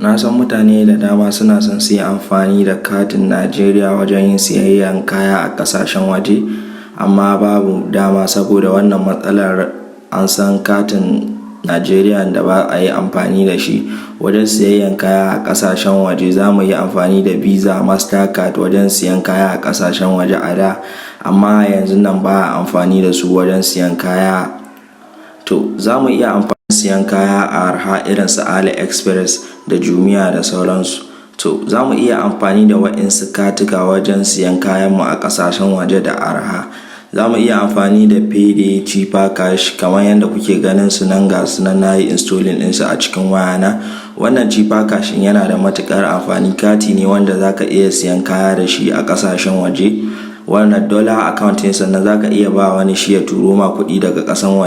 Na san mutane da dama suna son su yi amfani da katin Najeriya wajen yin siyayyan kaya a ƙasashen waje, amma babu dama saboda wannan matsalar. An san katin Najeriya da ba a yi amfani da shi wajen siyayyan kaya a ƙasashen waje. Za mu yi amfani da Visa, Mastercard wajen siyan kaya a ƙasashen waje a da, amma yanzu nan ba a amfani da su wajen siyan kaya. To, za mu iya amfani da siyan kaya a arha irin su AliExpress da Jumia da sauransu. To, za mu iya amfani da waɗansu katika wajen siyan kayanmu a ƙasashen waje da arha. Za mu iya amfani da Payday, Chipper Cash kamar yadda kuke ganin su nan ga su nan na yi installing ɗinsu a cikin wayana. Wannan Chipper Cash yana da matuƙar amfani. Kati ne wanda za ka iya siyan kaya da shi a ƙasashen waje. Wannan dollar account ne, sannan za ka iya ba wani shi ya turo ma kuɗi daga ƙasan waje.